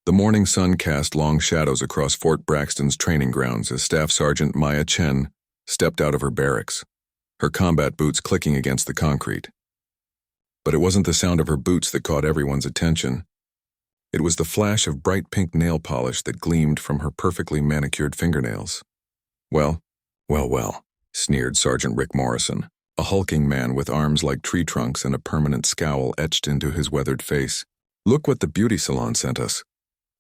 The morning sun cast long shadows across Fort Braxton's training grounds as Staff Sergeant Maya Chen stepped out of her barracks, her combat boots clicking against the concrete. But it wasn't the sound of her boots that caught everyone's attention. It was the flash of bright pink nail polish that gleamed from her perfectly manicured fingernails. Well, sneered Sergeant Rick Morrison, a hulking man with arms like tree trunks and a permanent scowl etched into his weathered face. Look what the beauty salon sent us.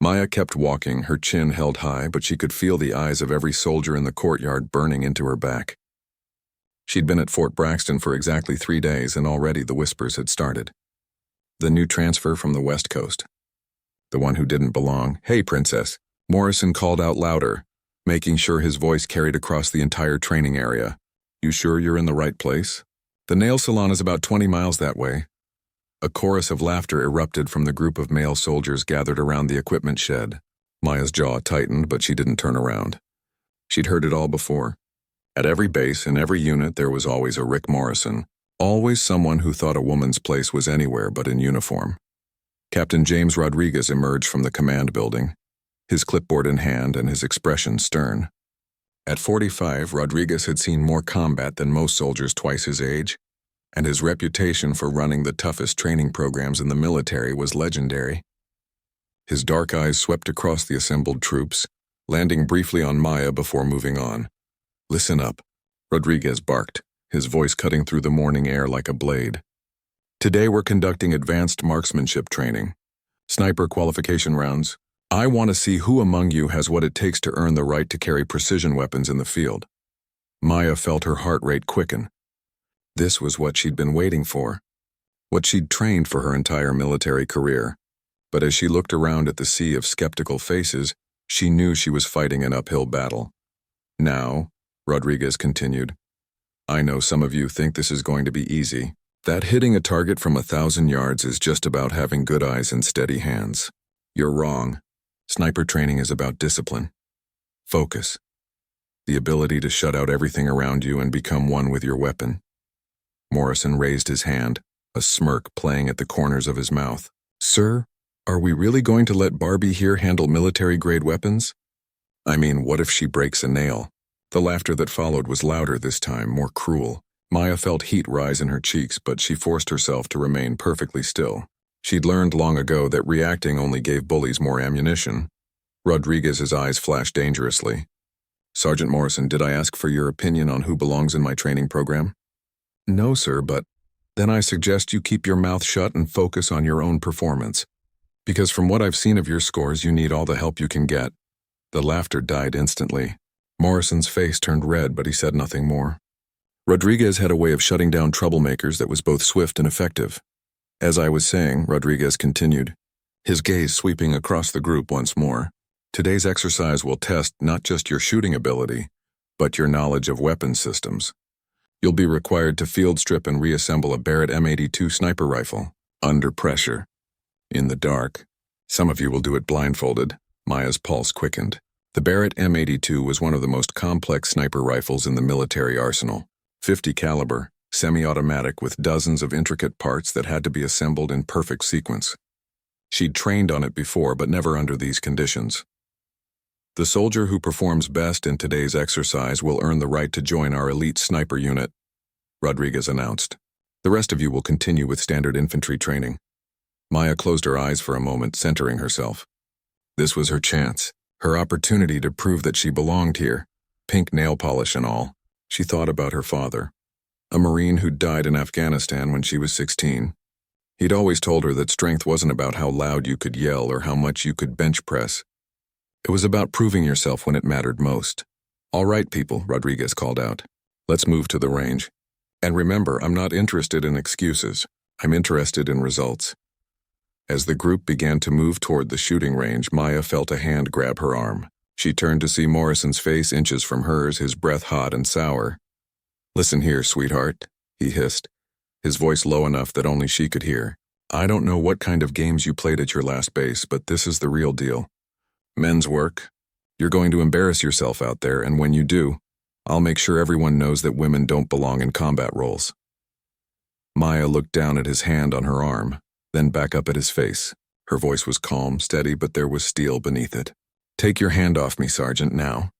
Maya kept walking, her chin held high, but she could feel the eyes of every soldier in the courtyard burning into her back. She'd been at Fort Braxton for exactly 3 days, and already the whispers had started. The new transfer from the West Coast. The one who didn't belong. "Hey, Princess," Morrison called out louder, making sure his voice carried across the entire training area. "You sure you're in the right place? The nail salon is about 20 miles that way." A chorus of laughter erupted from the group of male soldiers gathered around the equipment shed. Maya's jaw tightened, but she didn't turn around. She'd heard it all before. At every base, in every unit, there was always a Rick Morrison, always someone who thought a woman's place was anywhere but in uniform. Captain James Rodriguez emerged from the command building, his clipboard in hand and his expression stern. At 45, Rodriguez had seen more combat than most soldiers twice his age, and his reputation for running the toughest training programs in the military was legendary. His dark eyes swept across the assembled troops, landing briefly on Maya before moving on. "Listen up," Rodriguez barked, his voice cutting through the morning air like a blade. "Today we're conducting advanced marksmanship training. Sniper qualification rounds. I want to see who among you has what it takes to earn the right to carry precision weapons in the field." Maya felt her heart rate quicken. This was what she'd been waiting for, what she'd trained for her entire military career. But as she looked around at the sea of skeptical faces, she knew she was fighting an uphill battle. "Now," Rodriguez continued, "I know some of you think this is going to be easy, that hitting a target from 1,000 yards is just about having good eyes and steady hands. You're wrong. Sniper training is about discipline, focus, the ability to shut out everything around you and become one with your weapon." Morrison raised his hand, a smirk playing at the corners of his mouth. "Sir, are we really going to let Barbie here handle military-grade weapons? I mean, what if she breaks a nail?" The laughter that followed was louder this time, more cruel. Maya felt heat rise in her cheeks, but she forced herself to remain perfectly still. She'd learned long ago that reacting only gave bullies more ammunition. Rodriguez's eyes flashed dangerously. "Sergeant Morrison, did I ask for your opinion on who belongs in my training program?" "No, sir, but then I suggest you keep your mouth shut and focus on your own performance. Because from what I've seen of your scores, you need all the help you can get." The laughter died instantly. Morrison's face turned red, but he said nothing more. Rodriguez had a way of shutting down troublemakers that was both swift and effective. "As I was saying," Rodriguez continued, his gaze sweeping across the group once more, "today's exercise will test not just your shooting ability, but your knowledge of weapon systems. You'll be required to field strip and reassemble a Barrett M82 sniper rifle, under pressure, in the dark. Some of you will do it blindfolded." Maya's pulse quickened. The Barrett M82 was one of the most complex sniper rifles in the military arsenal. 50 caliber, semi-automatic with dozens of intricate parts that had to be assembled in perfect sequence. She'd trained on it before, but never under these conditions. "The soldier who performs best in today's exercise will earn the right to join our elite sniper unit," Rodriguez announced. "The rest of you will continue with standard infantry training." Maya closed her eyes for a moment, centering herself. This was her chance, her opportunity to prove that she belonged here, pink nail polish and all. She thought about her father, a Marine who died in Afghanistan when she was 16. He'd always told her that strength wasn't about how loud you could yell or how much you could bench press. It was about proving yourself when it mattered most. "All right, people," Rodriguez called out. "Let's move to the range. And remember, I'm not interested in excuses. I'm interested in results." As the group began to move toward the shooting range, Maya felt a hand grab her arm. She turned to see Morrison's face inches from hers, his breath hot and sour. "Listen here, sweetheart," he hissed, his voice low enough that only she could hear. "I don't know what kind of games you played at your last base, but this is the real deal. Men's work. You're going to embarrass yourself out there, and when you do, I'll make sure everyone knows that women don't belong in combat roles." Maya looked down at his hand on her arm, then back up at his face. Her voice was calm, steady, but there was steel beneath it. "Take your hand off me, Sergeant, now."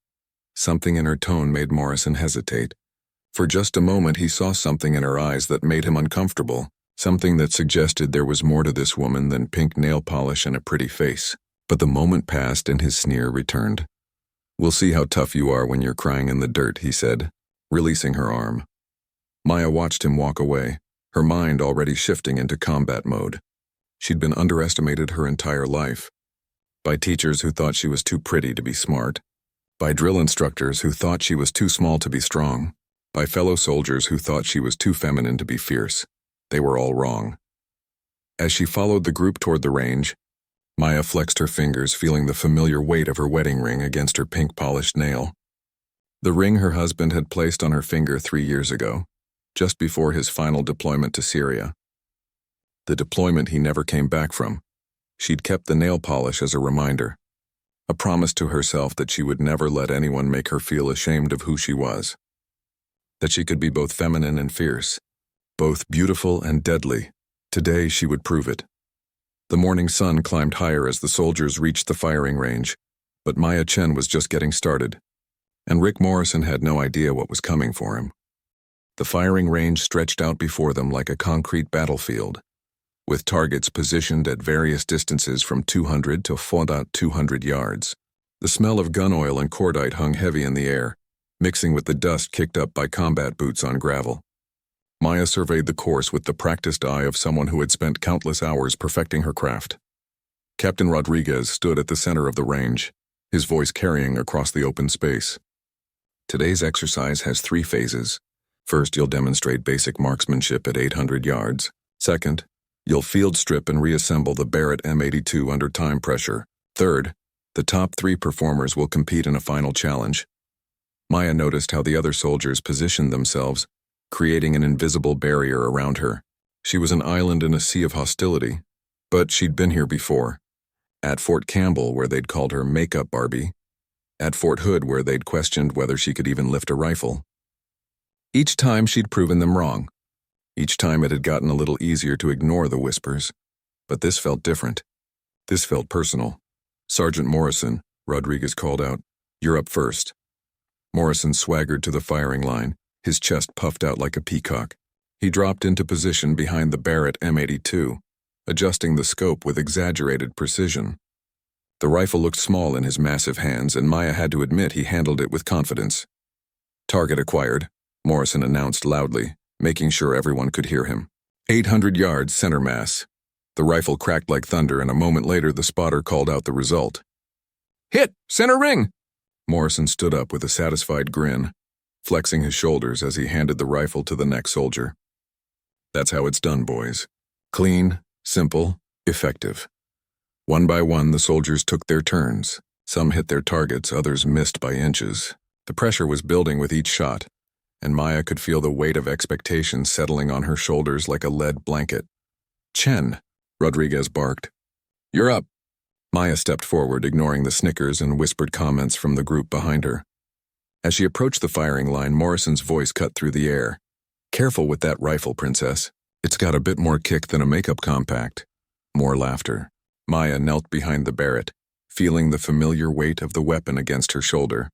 Something in her tone made Morrison hesitate. For just a moment he saw something in her eyes that made him uncomfortable, something that suggested there was more to this woman than pink nail polish and a pretty face. But the moment passed and his sneer returned. "We'll see how tough you are when you're crying in the dirt," he said, releasing her arm. Maya watched him walk away, her mind already shifting into combat mode. She'd been underestimated her entire life. By teachers who thought she was too pretty to be smart. By drill instructors who thought she was too small to be strong. By fellow soldiers who thought she was too feminine to be fierce. They were all wrong. As she followed the group toward the range, Maya flexed her fingers, feeling the familiar weight of her wedding ring against her pink-polished nail. The ring her husband had placed on her finger 3 years ago, just before his final deployment to Syria. The deployment he never came back from. She'd kept the nail polish as a reminder, a promise to herself that she would never let anyone make her feel ashamed of who she was. That she could be both feminine and fierce, both beautiful and deadly. Today she would prove it. The morning sun climbed higher as the soldiers reached the firing range, but Maya Chen was just getting started, and Rick Morrison had no idea what was coming for him. The firing range stretched out before them like a concrete battlefield, with targets positioned at various distances from 200 to 4,200 yards. The smell of gun oil and cordite hung heavy in the air, mixing with the dust kicked up by combat boots on gravel. Maya surveyed the course with the practiced eye of someone who had spent countless hours perfecting her craft. Captain Rodriguez stood at the center of the range, his voice carrying across the open space. "Today's exercise has 3 phases. First, you'll demonstrate basic marksmanship at 800 yards. Second, you'll field strip and reassemble the Barrett M82 under time pressure. Third, the top 3 performers will compete in a final challenge." Maya noticed how the other soldiers positioned themselves, creating an invisible barrier around her. She was an island in a sea of hostility, but she'd been here before. At Fort Campbell, where they'd called her Makeup Barbie. At Fort Hood, where they'd questioned whether she could even lift a rifle. Each time she'd proven them wrong. Each time it had gotten a little easier to ignore the whispers. But this felt different. This felt personal. "Sergeant Morrison," Rodriguez called out, "you're up first." Morrison swaggered to the firing line, his chest puffed out like a peacock. He dropped into position behind the Barrett M82, adjusting the scope with exaggerated precision. The rifle looked small in his massive hands, and Maya had to admit he handled it with confidence. "Target acquired," Morrison announced loudly, making sure everyone could hear him. 800 yards center mass. The rifle cracked like thunder, and a moment later the spotter called out the result. "Hit! Center ring!" Morrison stood up with a satisfied grin, flexing his shoulders as he handed the rifle to the next soldier. "That's how it's done, boys. Clean, simple, effective." One by one, the soldiers took their turns. Some hit their targets, others missed by inches. The pressure was building with each shot, and Maya could feel the weight of expectation settling on her shoulders like a lead blanket. "Chen," Rodriguez barked. "You're up." Maya stepped forward, ignoring the snickers and whispered comments from the group behind her. As she approached the firing line, Morrison's voice cut through the air. "Careful with that rifle, Princess. It's got a bit more kick than a makeup compact." More laughter. Maya knelt behind the Barrett, feeling the familiar weight of the weapon against her shoulder.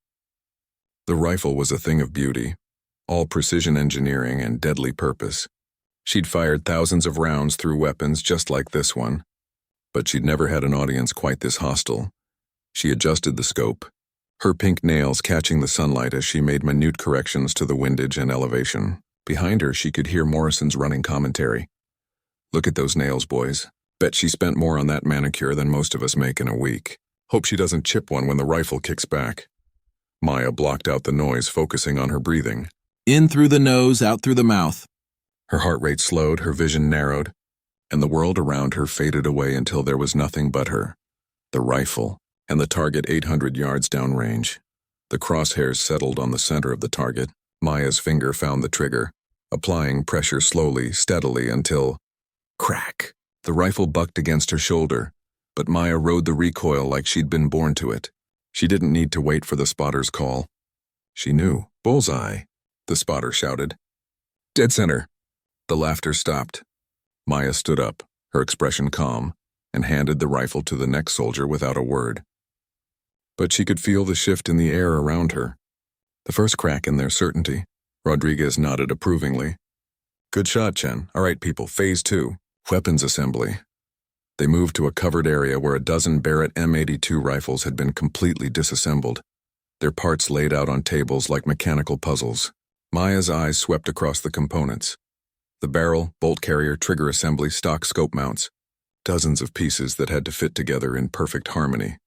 The rifle was a thing of beauty, all precision engineering and deadly purpose. She'd fired thousands of rounds through weapons just like this one, but she'd never had an audience quite this hostile. She adjusted the scope, her pink nails catching the sunlight as she made minute corrections to the windage and elevation. Behind her, she could hear Morrison's running commentary. "Look at those nails, boys. Bet she spent more on that manicure than most of us make in a week. Hope she doesn't chip one when the rifle kicks back." Maya blocked out the noise, focusing on her breathing. In through the nose, out through the mouth. Her heart rate slowed, her vision narrowed, and the world around her faded away until there was nothing but her, the rifle, and the target 800 yards downrange. The crosshairs settled on the center of the target. Maya's finger found the trigger, applying pressure slowly, steadily, until... crack! The rifle bucked against her shoulder, but Maya rode the recoil like she'd been born to it. She didn't need to wait for the spotter's call. She knew. "Bullseye," the spotter shouted. "Dead center." The laughter stopped. Maya stood up, her expression calm. and handed the rifle to the next soldier without a word. But she could feel the shift in the air around her. The first crack in their certainty. Rodriguez nodded approvingly. Good shot, Chen. All right, people, phase 2. Weapons assembly. They moved to a covered area where a dozen Barrett M82 rifles had been completely disassembled, their parts laid out on tables like mechanical puzzles. Maya's eyes swept across the components. The barrel, bolt carrier, trigger assembly, stock scope mounts. Dozens of pieces that had to fit together in perfect harmony.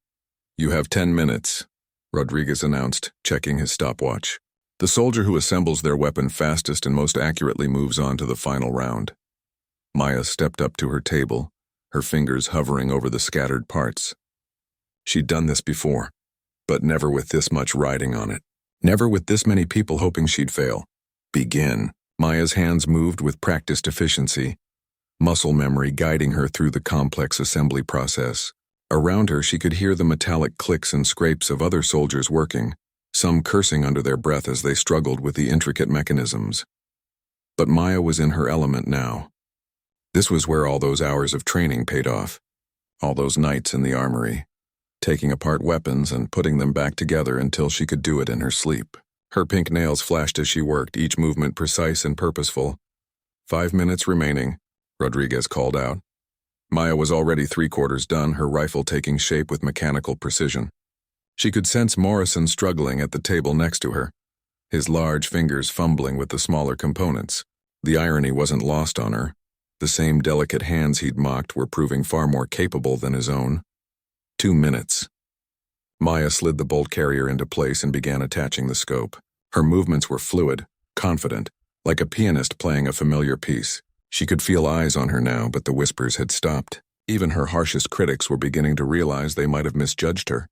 You have 10 minutes, Rodriguez announced, checking his stopwatch. The soldier who assembles their weapon fastest and most accurately moves on to the final round. Maya stepped up to her table, her fingers hovering over the scattered parts. She'd done this before, but never with this much riding on it. Never with this many people hoping she'd fail. Begin. Maya's hands moved with practiced efficiency, muscle memory guiding her through the complex assembly process. Around her, she could hear the metallic clicks and scrapes of other soldiers working, some cursing under their breath as they struggled with the intricate mechanisms. But Maya was in her element now. This was where all those hours of training paid off. All those nights in the armory, taking apart weapons and putting them back together until she could do it in her sleep. Her pink nails flashed as she worked, each movement precise and purposeful. 5 minutes remaining, Rodriguez called out. Maya was already 3/4 done, her rifle taking shape with mechanical precision. She could sense Morrison struggling at the table next to her, his large fingers fumbling with the smaller components. The irony wasn't lost on her. The same delicate hands he'd mocked were proving far more capable than his own. 2 minutes. Maya slid the bolt carrier into place and began attaching the scope. Her movements were fluid, confident, like a pianist playing a familiar piece. She could feel eyes on her now, but the whispers had stopped. Even her harshest critics were beginning to realize they might have misjudged her.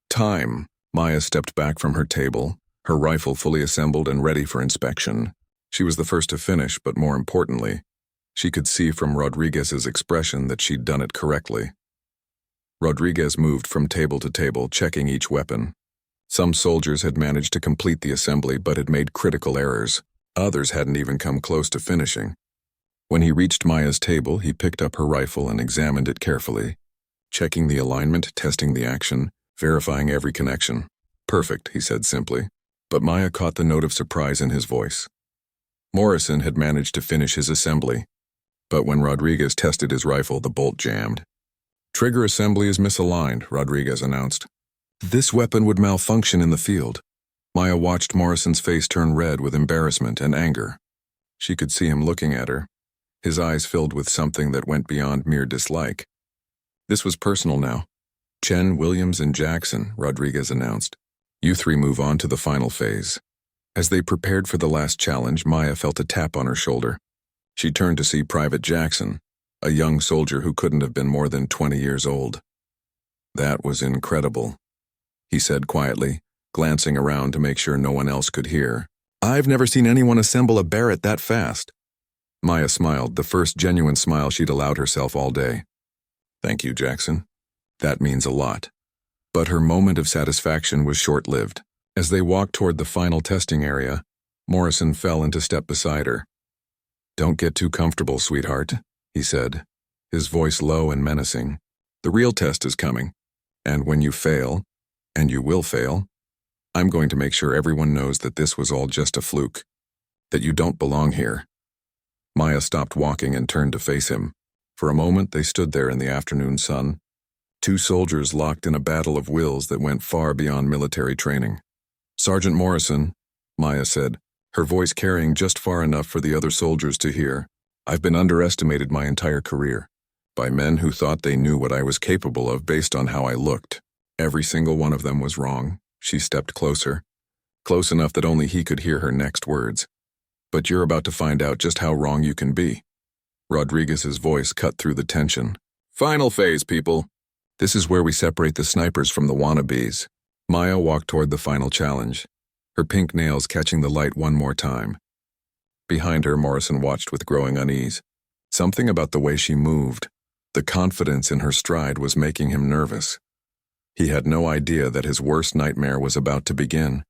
Time. Maya stepped back from her table, her rifle fully assembled and ready for inspection. She was the first to finish, but more importantly, she could see from Rodriguez's expression that she'd done it correctly. Rodriguez moved from table to table, checking each weapon. Some soldiers had managed to complete the assembly but had made critical errors. Others hadn't even come close to finishing. When he reached Maya's table, he picked up her rifle and examined it carefully, checking the alignment, testing the action, verifying every connection. Perfect, he said simply, but Maya caught the note of surprise in his voice. Morrison had managed to finish his assembly, but when Rodriguez tested his rifle, the bolt jammed. Trigger assembly is misaligned, Rodriguez announced. This weapon would malfunction in the field. Maya watched Morrison's face turn red with embarrassment and anger. She could see him looking at her, his eyes filled with something that went beyond mere dislike. This was personal now. Chen, Williams, and Jackson, Rodriguez announced. You three move on to the final phase. As they prepared for the last challenge, Maya felt a tap on her shoulder. She turned to see Private Jackson, a young soldier who couldn't have been more than 20 years old. That was incredible, he said quietly, glancing around to make sure no one else could hear. I've never seen anyone assemble a Barrett that fast. Maya smiled, the first genuine smile she'd allowed herself all day. Thank you, Jackson. That means a lot. But her moment of satisfaction was short-lived. As they walked toward the final testing area, Morrison fell into step beside her. Don't get too comfortable, sweetheart, he said, his voice low and menacing. The real test is coming, and when you fail, and you will fail, I'm going to make sure everyone knows that this was all just a fluke, that you don't belong here. Maya stopped walking and turned to face him. For a moment, they stood there in the afternoon sun, two soldiers locked in a battle of wills that went far beyond military training. Sergeant Morrison, Maya said, her voice carrying just far enough for the other soldiers to hear. I've been underestimated my entire career, by men who thought they knew what I was capable of based on how I looked. Every single one of them was wrong. She stepped closer, close enough that only he could hear her next words. But you're about to find out just how wrong you can be. Rodriguez's voice cut through the tension. Final phase, people. This is where we separate the snipers from the wannabes. Maya walked toward the final challenge, her pink nails catching the light one more time. Behind her, Morrison watched with growing unease. Something about the way she moved, the confidence in her stride, was making him nervous. He had no idea that his worst nightmare was about to begin.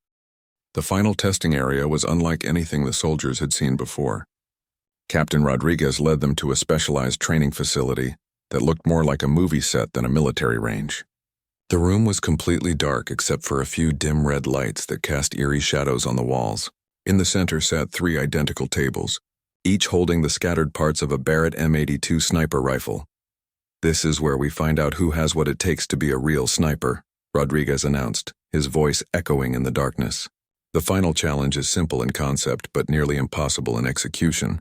The final testing area was unlike anything the soldiers had seen before. Captain Rodriguez led them to a specialized training facility, that looked more like a movie set than a military range. The room was completely dark except for a few dim red lights that cast eerie shadows on the walls. In the center sat 3 identical tables, each holding the scattered parts of a Barrett M82 sniper rifle. "This is where we find out who has what it takes to be a real sniper," Rodriguez announced, his voice echoing in the darkness. "The final challenge is simple in concept but nearly impossible in execution.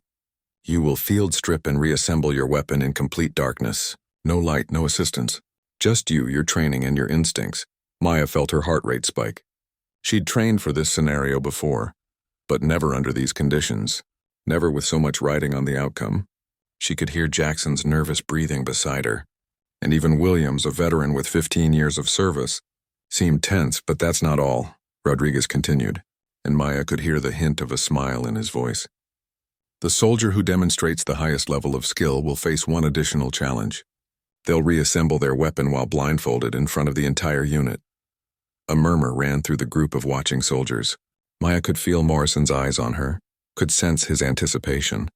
You will field strip and reassemble your weapon in complete darkness. No light, no assistance. Just you, your training, and your instincts." Maya felt her heart rate spike. She'd trained for this scenario before, but never under these conditions, never with so much riding on the outcome. She could hear Jackson's nervous breathing beside her, and even Williams, a veteran with 15 years of service, seemed tense. "But that's not all," Rodriguez continued, and Maya could hear the hint of a smile in his voice. "The soldier who demonstrates the highest level of skill will face one additional challenge. They'll reassemble their weapon while blindfolded in front of the entire unit." A murmur ran through the group of watching soldiers. Maya could feel Morrison's eyes on her, could sense his anticipation.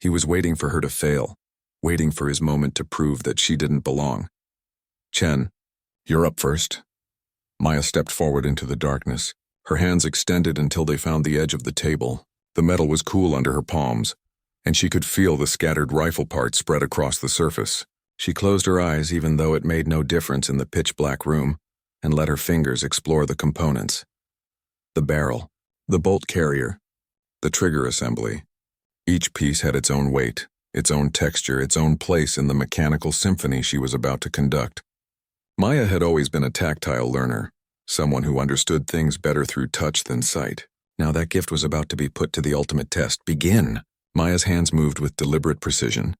He was waiting for her to fail, waiting for his moment to prove that she didn't belong. "Chen, you're up first." Maya stepped forward into the darkness, her hands extended until they found the edge of the table. The metal was cool under her palms, and she could feel the scattered rifle parts spread across the surface. She closed her eyes even though it made no difference in the pitch-black room, and let her fingers explore the components. The barrel, the bolt carrier, the trigger assembly. Each piece had its own weight, its own texture, its own place in the mechanical symphony she was about to conduct. Maya had always been a tactile learner, someone who understood things better through touch than sight. Now that gift was about to be put to the ultimate test. "Begin!" Maya's hands moved with deliberate precision,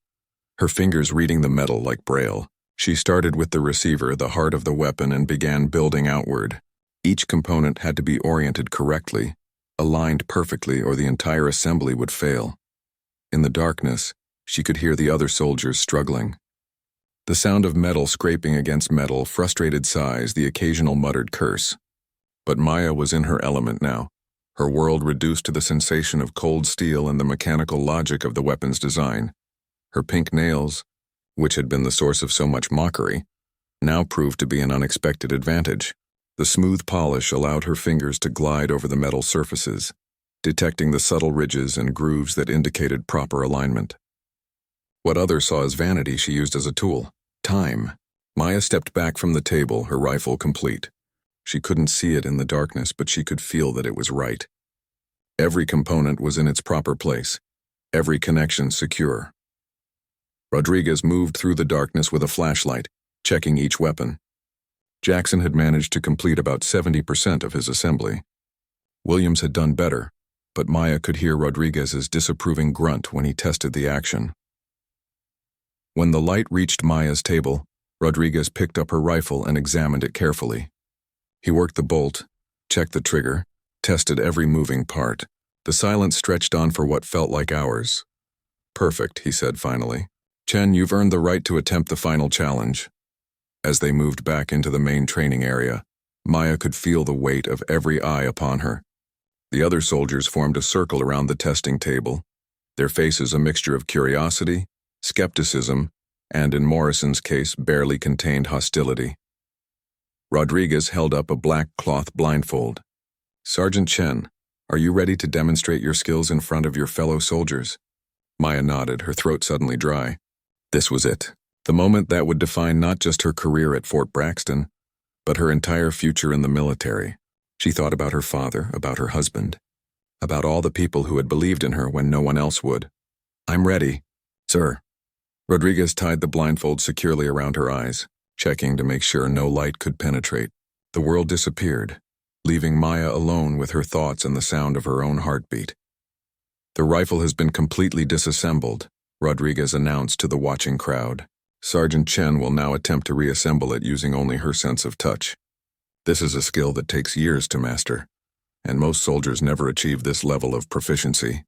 her fingers reading the metal like braille. She started with the receiver, the heart of the weapon, and began building outward. Each component had to be oriented correctly, aligned perfectly, or the entire assembly would fail. In the darkness, she could hear the other soldiers struggling. The sound of metal scraping against metal, frustrated sighs, the occasional muttered curse. But Maya was in her element now, her world reduced to the sensation of cold steel and the mechanical logic of the weapon's design. Her pink nails, which had been the source of so much mockery, now proved to be an unexpected advantage. The smooth polish allowed her fingers to glide over the metal surfaces, detecting the subtle ridges and grooves that indicated proper alignment. What others saw as vanity she used as a tool. Time. Maya stepped back from the table, her rifle complete. She couldn't see it in the darkness, but she could feel that it was right. Every component was in its proper place, every connection secure. Rodriguez moved through the darkness with a flashlight, checking each weapon. Jackson had managed to complete about 70% of his assembly. Williams had done better, but Maya could hear Rodriguez's disapproving grunt when he tested the action. When the light reached Maya's table, Rodriguez picked up her rifle and examined it carefully. He worked the bolt, checked the trigger, tested every moving part. The silence stretched on for what felt like hours. "Perfect," he said finally. "Chen, you've earned the right to attempt the final challenge." As they moved back into the main training area, Maya could feel the weight of every eye upon her. The other soldiers formed a circle around the testing table, their faces a mixture of curiosity, skepticism, and in Morrison's case, barely contained hostility. Rodriguez held up a black cloth blindfold. "Sergeant Chen, are you ready to demonstrate your skills in front of your fellow soldiers?" Maya nodded, her throat suddenly dry. This was it, the moment that would define not just her career at Fort Braxton, but her entire future in the military. She thought about her father, about her husband, about all the people who had believed in her when no one else would. "I'm ready, sir." Rodriguez tied the blindfold securely around her eyes, checking to make sure no light could penetrate. The world disappeared, leaving Maya alone with her thoughts and the sound of her own heartbeat. "The rifle has been completely disassembled," Rodriguez announced to the watching crowd. "Sergeant Chen will now attempt to reassemble it using only her sense of touch. This is a skill that takes years to master, and most soldiers never achieve this level of proficiency."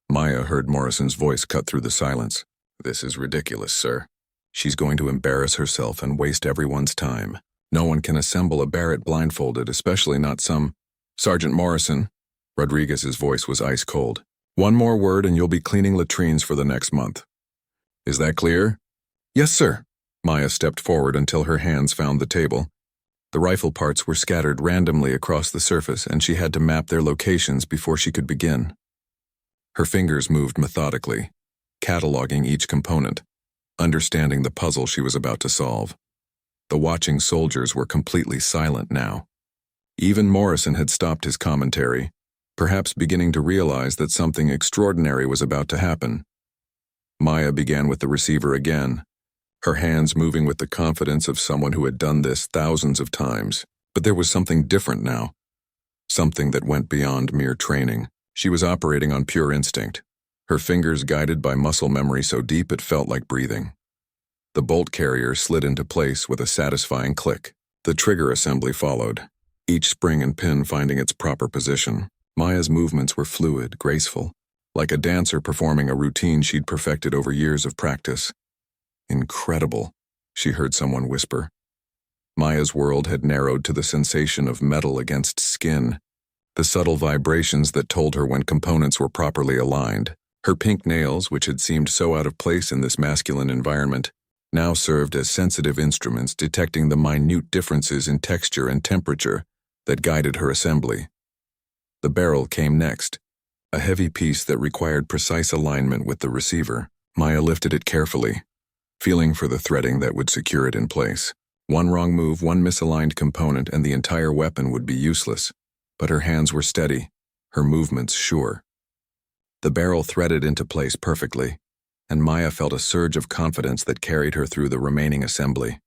Maya heard Morrison's voice cut through the silence. "This is ridiculous, sir. She's going to embarrass herself and waste everyone's time. No one can assemble a Barrett blindfolded, especially not some—" "Sergeant Morrison," Rodriguez's voice was ice cold. "One more word and you'll be cleaning latrines for the next month. Is that clear?" Yes, sir. Maya stepped forward until her hands found the table. The rifle parts were scattered randomly across the surface, and she had to map their locations before she could begin. Her fingers moved methodically, cataloging each component, understanding the puzzle she was about to solve. The watching soldiers were completely silent now. Even Morrison had stopped his commentary, perhaps beginning to realize that something extraordinary was about to happen. Maya began with the receiver again, her hands moving with the confidence of someone who had done this thousands of times. But there was something different now, something that went beyond mere training. She was operating on pure instinct, her fingers guided by muscle memory so deep it felt like breathing. The bolt carrier slid into place with a satisfying click. The trigger assembly followed, each spring and pin finding its proper position. Maya's movements were fluid, graceful, like a dancer performing a routine she'd perfected over years of practice. Incredible, she heard someone whisper. Maya's world had narrowed to the sensation of metal against skin, the subtle vibrations that told her when components were properly aligned. Her pink nails, which had seemed so out of place in this masculine environment, now served as sensitive instruments detecting the minute differences in texture and temperature that guided her assembly. The barrel came next, a heavy piece that required precise alignment with the receiver. Maya lifted it carefully, feeling for the threading that would secure it in place. One wrong move, one misaligned component, and the entire weapon would be useless. But her hands were steady, her movements sure. The barrel threaded into place perfectly, and Maya felt a surge of confidence that carried her through the remaining assembly.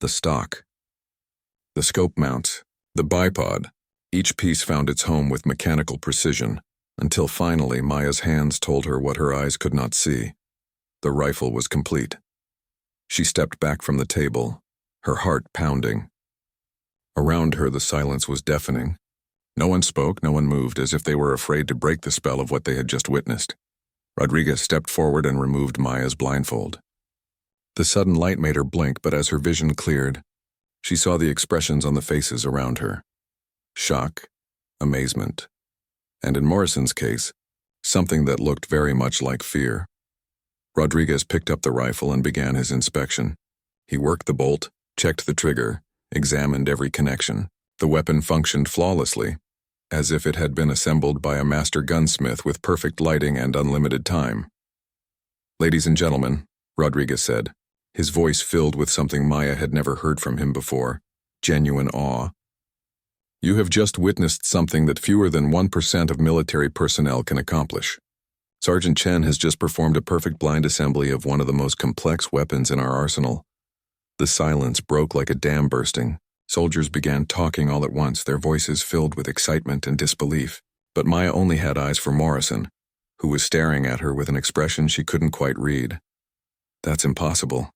The stock, the scope mounts, the bipod, each piece found its home with mechanical precision, until finally Maya's hands told her what her eyes could not see. The rifle was complete. She stepped back from the table, her heart pounding. Around her the silence was deafening. No one spoke, no one moved, as if they were afraid to break the spell of what they had just witnessed. Rodriguez stepped forward and removed Maya's blindfold. The sudden light made her blink, but as her vision cleared, she saw the expressions on the faces around her. Shock, amazement, and in Morrison's case, something that looked very much like fear. Rodriguez picked up the rifle and began his inspection. He worked the bolt, checked the trigger, examined every connection. The weapon functioned flawlessly, as if it had been assembled by a master gunsmith with perfect lighting and unlimited time. "Ladies and gentlemen," Rodriguez said, his voice filled with something Maya had never heard from him before, genuine awe. "You have just witnessed something that fewer than 1% of military personnel can accomplish. Sergeant Chen has just performed a perfect blind assembly of one of the most complex weapons in our arsenal." The silence broke like a dam bursting. Soldiers began talking all at once, their voices filled with excitement and disbelief. But Maya only had eyes for Morrison, who was staring at her with an expression she couldn't quite read. "That's impossible,"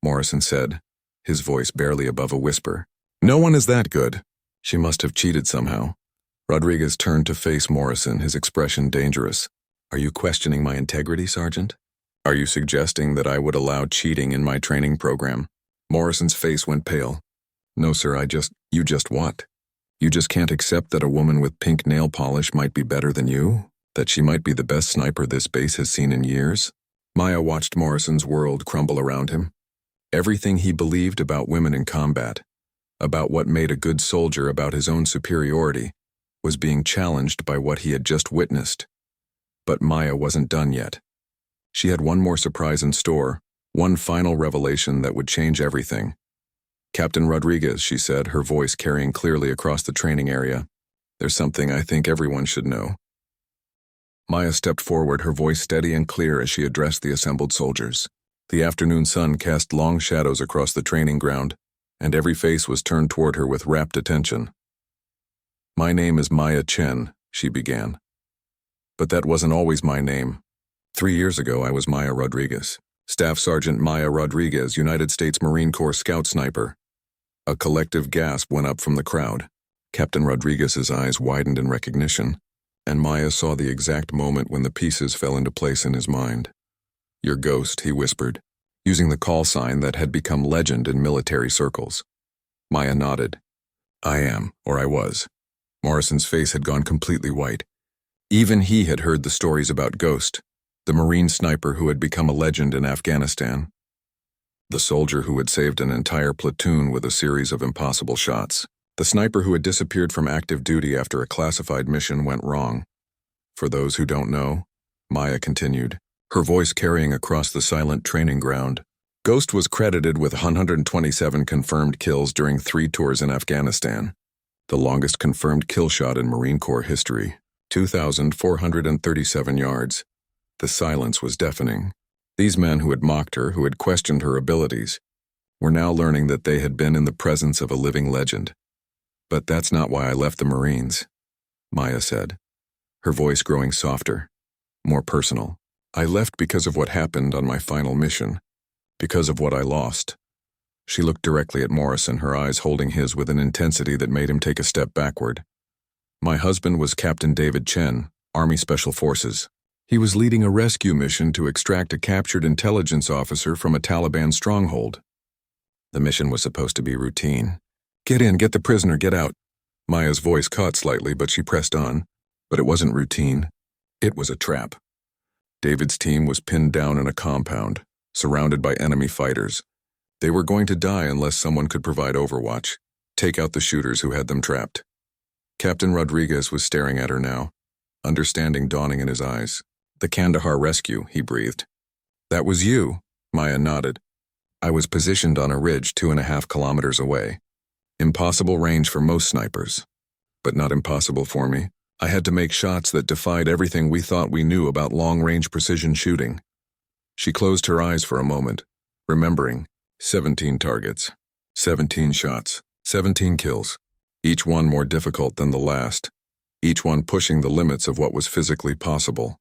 Morrison said, his voice barely above a whisper. "No one is that good. She must have cheated somehow." Rodriguez turned to face Morrison, his expression dangerous. "Are you questioning my integrity, Sergeant? Are you suggesting that I would allow cheating in my training program?" Morrison's face went pale. "No, sir, You just what? You just can't accept that a woman with pink nail polish might be better than you? That she might be the best sniper this base has seen in years?" Maya watched Morrison's world crumble around him. Everything he believed about women in combat, about what made a good soldier, about his own superiority, was being challenged by what he had just witnessed. But Maya wasn't done yet. She had one more surprise in store, one final revelation that would change everything. "Captain Rodriguez," she said, her voice carrying clearly across the training area, "there's something I think everyone should know." Maya stepped forward, her voice steady and clear as she addressed the assembled soldiers. The afternoon sun cast long shadows across the training ground, and every face was turned toward her with rapt attention. "My name is Maya Chen," she began. "But that wasn't always my name. 3 years ago I was Maya Rodriguez. Staff Sergeant Maya Rodriguez, United States Marine Corps Scout Sniper." A collective gasp went up from the crowd. Captain Rodriguez's eyes widened in recognition, and Maya saw the exact moment when the pieces fell into place in his mind. "Your ghost," he whispered, using the call sign that had become legend in military circles. Maya nodded. "I am, or I was." Morrison's face had gone completely white. Even he had heard the stories about Ghost, the Marine sniper who had become a legend in Afghanistan. The soldier who had saved an entire platoon with a series of impossible shots. The sniper who had disappeared from active duty after a classified mission went wrong. For those who don't know, Maya continued, her voice carrying across the silent training ground. Ghost was credited with 127 confirmed kills during 3 tours in Afghanistan. The longest confirmed kill shot in Marine Corps history, 2,437 yards. The silence was deafening. These men who had mocked her, who had questioned her abilities, were now learning that they had been in the presence of a living legend. But that's not why I left the Marines, Maya said, her voice growing softer, more personal. I left because of what happened on my final mission, because of what I lost. She looked directly at Morrison, her eyes holding his with an intensity that made him take a step backward. My husband was Captain David Chen, Army Special Forces. He was leading a rescue mission to extract a captured intelligence officer from a Taliban stronghold. The mission was supposed to be routine. Get in, get the prisoner, get out. Maya's voice caught slightly, but she pressed on. But it wasn't routine. It was a trap. David's team was pinned down in a compound, surrounded by enemy fighters. They were going to die unless someone could provide overwatch, take out the shooters who had them trapped. Captain Rodriguez was staring at her now, understanding dawning in his eyes. The Kandahar rescue, he breathed. That was you, Maya nodded. I was positioned on a ridge 2.5 kilometers away. Impossible range for most snipers, but not impossible for me. I had to make shots that defied everything we thought we knew about long-range precision shooting. She closed her eyes for a moment, remembering 17 targets, 17 shots, 17 kills, each one more difficult than the last, each one pushing the limits of what was physically possible.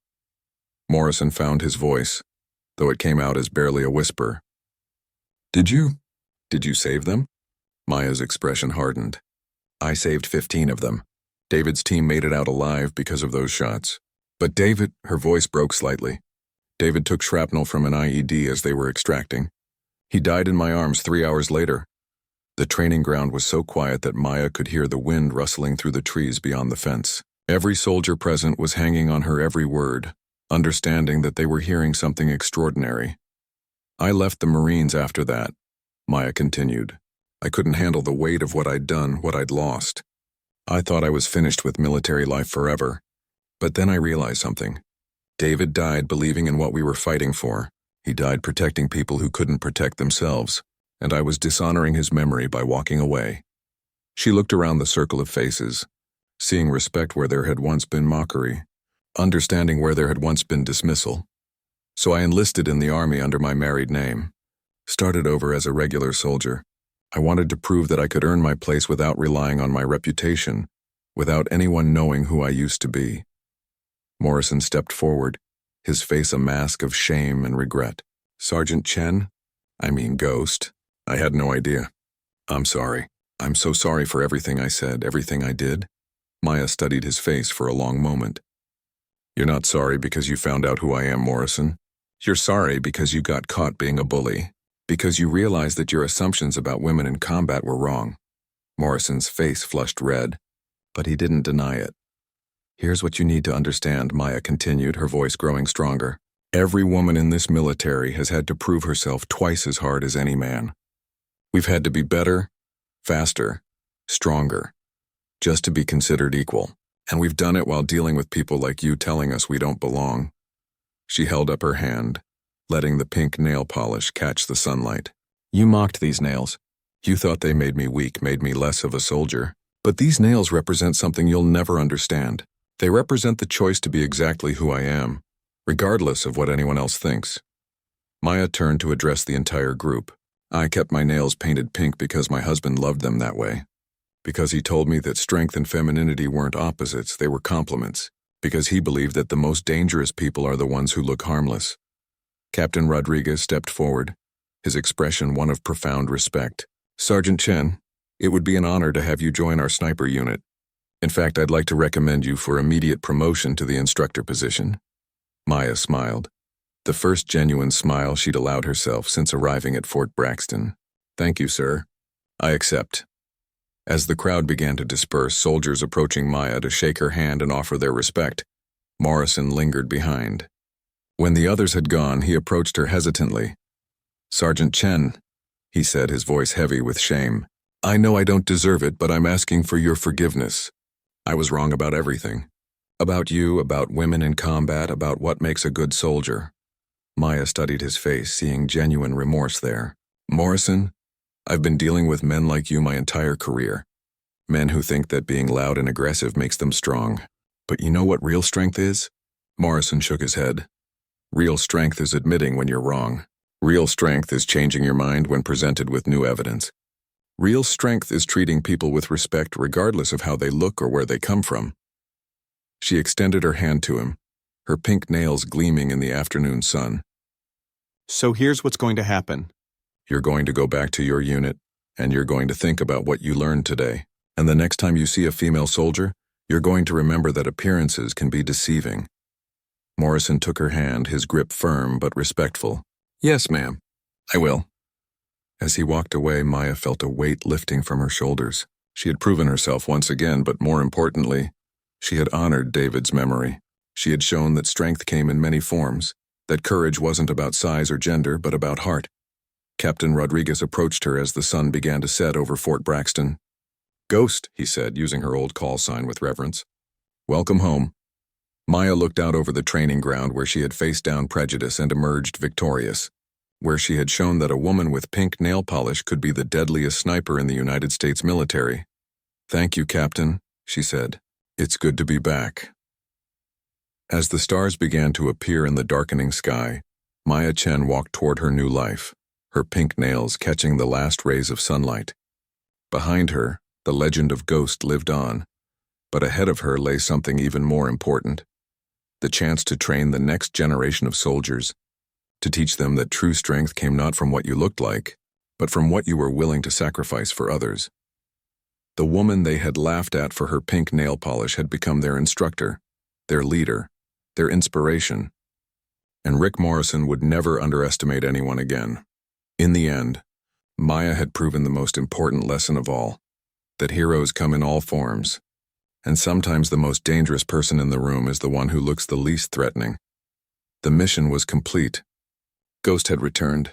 Morrison found his voice, though it came out as barely a whisper. Did you save them? Maya's expression hardened. I saved 15 of them. David's team made it out alive because of those shots. But David, her voice broke slightly. David took shrapnel from an IED as they were extracting. He died in my arms 3 hours later. The training ground was so quiet that Maya could hear the wind rustling through the trees beyond the fence. Every soldier present was hanging on her every word, understanding that they were hearing something extraordinary. I left the Marines after that, Maya continued. I couldn't handle the weight of what I'd done, what I'd lost. I thought I was finished with military life forever. But then I realized something. David died believing in what we were fighting for. He died protecting people who couldn't protect themselves, and I was dishonoring his memory by walking away. She looked around the circle of faces, seeing respect where there had once been mockery, understanding where there had once been dismissal. So I enlisted in the army under my married name, started over as a regular soldier. I wanted to prove that I could earn my place without relying on my reputation, without anyone knowing who I used to be. Morrison stepped forward, his face a mask of shame and regret. Sergeant Chen? Ghost. I had no idea. I'm sorry. I'm so sorry for everything I said, everything I did. Maya studied his face for a long moment. You're not sorry because you found out who I am, Morrison. You're sorry because you got caught being a bully. Because you realized that your assumptions about women in combat were wrong. Morrison's face flushed red, but he didn't deny it. Here's what you need to understand, Maya continued, her voice growing stronger. Every woman in this military has had to prove herself twice as hard as any man. We've had to be better, faster, stronger, just to be considered equal. And we've done it while dealing with people like you telling us we don't belong. She held up her hand, letting the pink nail polish catch the sunlight. You mocked these nails. You thought they made me weak, made me less of a soldier. But these nails represent something you'll never understand. They represent the choice to be exactly who I am, regardless of what anyone else thinks. Maya turned to address the entire group. I kept my nails painted pink because my husband loved them that way. Because he told me that strength and femininity weren't opposites, they were complements. Because he believed that the most dangerous people are the ones who look harmless. Captain Rodriguez stepped forward, his expression one of profound respect. Sergeant Chen, it would be an honor to have you join our sniper unit. In fact, I'd like to recommend you for immediate promotion to the instructor position. Maya smiled, the first genuine smile she'd allowed herself since arriving at Fort Braxton. Thank you, sir. I accept. As the crowd began to disperse, soldiers approaching Maya to shake her hand and offer their respect, Morrison lingered behind. When the others had gone, he approached her hesitantly. Sergeant Chen, he said, his voice heavy with shame. I know I don't deserve it, but I'm asking for your forgiveness. I was wrong about everything. About you, about women in combat, about what makes a good soldier. Maya studied his face, seeing genuine remorse there. Morrison, I've been dealing with men like you my entire career. Men who think that being loud and aggressive makes them strong. But you know what real strength is? Morrison shook his head. Real strength is admitting when you're wrong. Real strength is changing your mind when presented with new evidence. Real strength is treating people with respect regardless of how they look or where they come from. She extended her hand to him, her pink nails gleaming in the afternoon sun. So here's what's going to happen. You're going to go back to your unit, and you're going to think about what you learned today. And the next time you see a female soldier, you're going to remember that appearances can be deceiving. Morrison took her hand, his grip firm but respectful. Yes, ma'am. I will. As he walked away, Maya felt a weight lifting from her shoulders. She had proven herself once again, but more importantly, she had honored David's memory. She had shown that strength came in many forms, that courage wasn't about size or gender, but about heart. Captain Rodriguez approached her as the sun began to set over Fort Braxton. Ghost, he said, using her old call sign with reverence. Welcome home. Maya looked out over the training ground where she had faced down prejudice and emerged victorious, where she had shown that a woman with pink nail polish could be the deadliest sniper in the United States military. Thank you, Captain, she said. It's good to be back. As the stars began to appear in the darkening sky, Maya Chen walked toward her new life, her pink nails catching the last rays of sunlight. Behind her, the legend of Ghost lived on, but ahead of her lay something even more important, the chance to train the next generation of soldiers, to teach them that true strength came not from what you looked like, but from what you were willing to sacrifice for others. The woman they had laughed at for her pink nail polish had become their instructor, their leader, their inspiration. And Rick Morrison would never underestimate anyone again. In the end, Maya had proven the most important lesson of all, that heroes come in all forms, and sometimes the most dangerous person in the room is the one who looks the least threatening. The mission was complete. Ghost had returned,